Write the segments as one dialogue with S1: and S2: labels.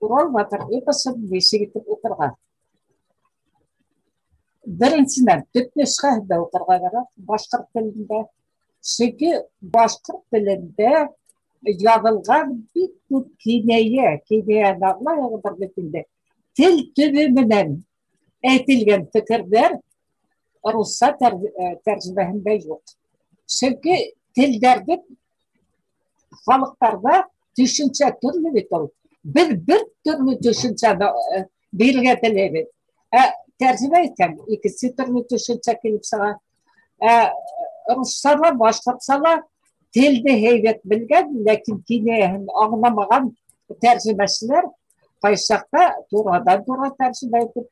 S1: Урал батыр эпосын бесігітіп отырған. Біріншіден түпнұсқа оқырға қарап, башқұрт тілінде. Çünkü башқұрт тілінде yazılған bir көп кинея нағла тіл түбіменен әйтілген пікірлер Rusça tercümesinde yok. Çünkü tillerde halklarda düşünce türlü bir olur. Bir türlü düşünce belirtilir. Tercüme eten ikisi türlü düşünce gelip sana Rusçalar, Başkırtçalar tilde heybet bilgen, lakin kineyen anlamagan tercümesiler Kayşak'ta duradan dura tercüme edip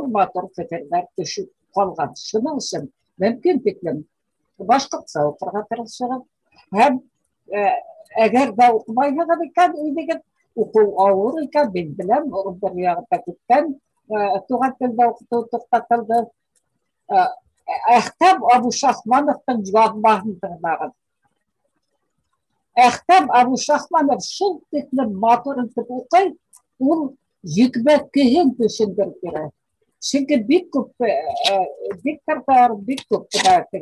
S1: matır fikirler düşüp kalgan. Şunun için mümkün fikrim Başkırtça okurga tırışırım. Hem eğer de okumayla iken, oku ağır iken bildiler, bir yağda gitten, tuğat dilde okuduğu tıklatıldı. Ahtam Abu Şahmanov'tan yazmağını tırnağın. Ahtam Abu Şahmanov şul tikli matırın tıp okay, ol yükmek kihin düşündürür. Çünkü bir köp diktatör, bir köp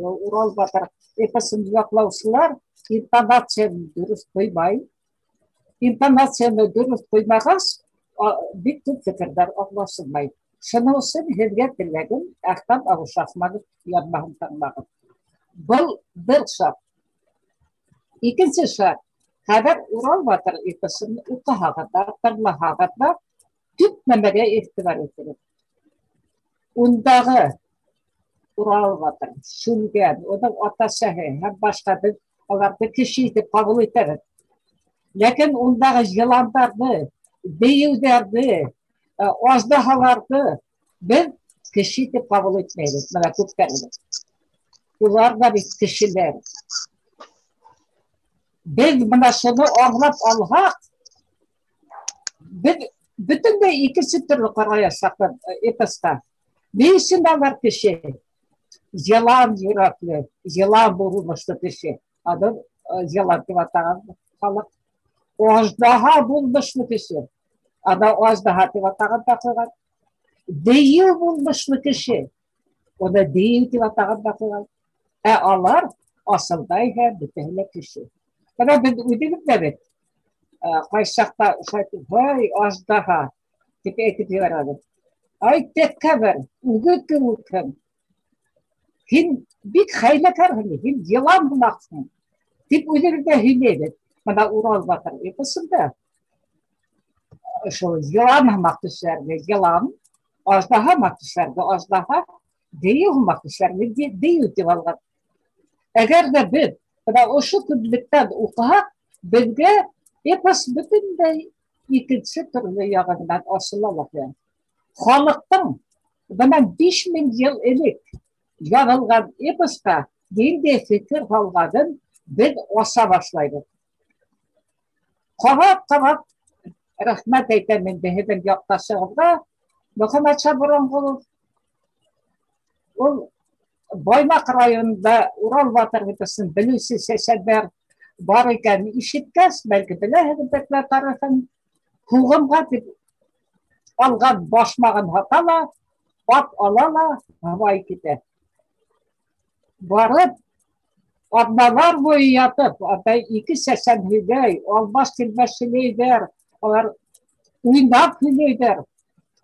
S1: Ural Batır epasını yaklausılar, intonasyonu dürüst koymay. İntonasyonu dürüst koymağız, bir köp fikirler anlaşılmayı. Şunu için hediye dilerim, Ahtam Abu Şahmanov yazmağını tanımağın. Bu bir şart. İkinci şart, kadar Ural Batır epasını ukahağıda, tırlahağıda tüpmemeye ihtibar edilir. Undağı Ural Batır, Şulgen, o da Ataşehir, hem başka bir onlarda kişiydi, kabul eder. Lakin undağı yılanlardı, deyivlerdi, ozdahalardı, bir kişiydi kabul etmeyiz. Bana tutkardı. Bunlar da bir kişiler. Biz buna şunu anlat alhaq, bütün de ikisi türlü karaya sakın eposta. Ne için var kişi? Yılan yürekli, yılan bulmuştu kişi. Adı yılan tıvatağın kalıp. Ojdaha bulmuştu kişi. Adı ojdaha tıvatağın takılan. Deyiv bulmuştu kişi. O da deyiv tıvatağın takılan. Alar asıldayken bütünle kişi. Ama ben uyduydum demek. Kayşakta şayet vay ojdaha tipi ekitiyor adı. Ay tekkever, uğukum. Hin bir haylakar hani, hin yılan bulaksın. Tip üzerinde hileydi. Bana Ural Batır yapısında. Şu yılan maktuşlardı, yılan. Ajdaha maktuşlardı, ajdaha. Deyih maktuşlardı, deyih divalgat. Eğer de biz, bana o şu küdlükten okuhak, bizge yapıs bütün de ikinci türlü yağından asılamak yani. Halktan bana 5000 yıl elik yazılgan eposta dinde fikir halgadın biz osa başlaydık. Kavak rahmet eylemin behedin yaklaşığında Muhammed Çaburanğulu o Baymak rayonunda Ural Batır eposunu bilüsü seçenler var iken işitkez belki bile hediyetle tarafın huğumga algan başmağın hatala, at alala, havayı gider. Varıp, adnalar boyu yatıp, iki sesen hüdey, olmaz tilmesini der, uynap hüdeyder,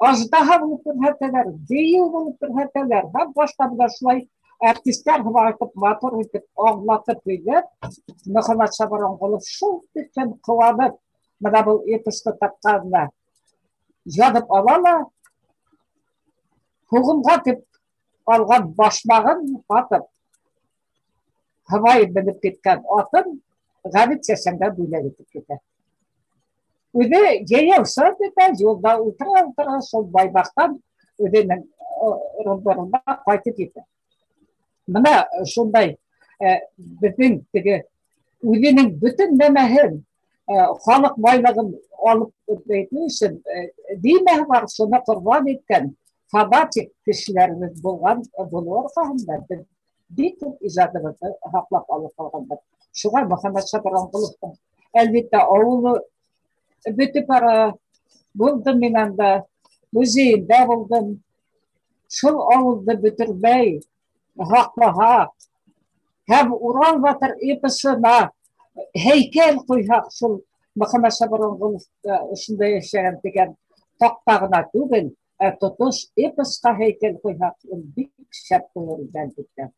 S1: azdaha bulup hüdeyder, deyi bulup hüdeyder, hem başta bir de şulay artistler havayıtıp, motor edip, ağlatıp hüdeyder, Muhammed Çaburanğulu şul tükken kıvanıp, bana bu episkı tapkanına, yazıp alala, huğumga tip algan başmağın atıp, havayı binip gitken atın, gavit sesinde böyle gitip gider. Öde yeyevsa dedi, yolda ultra sol Baymak'tan ödenin rondorunda kaytıp gider. Bana şunday, bizim ödenin bütün memehin, halk baylığın alıp ettiği için dime var şuna kurban etken fanatik kişilerimiz bulur fahimler. Bir tür icadımızı haklap alıp kalganlar. Şuna Muhammed Çaburanğulu elbette oğlu бүтіп бара болдым мен анда музейінде болдым. Шул ауылды бүтірмей, хақпаға, һәм Урал батыр эпосына һәйкәл қойһақ, шул Мөхәммәд Шабырынғұлов ошонда яшәгән дигән тақтағына түгел, тотош эпосқа һәйкәл қойһақ, ул бик шәп булыр икән дигән.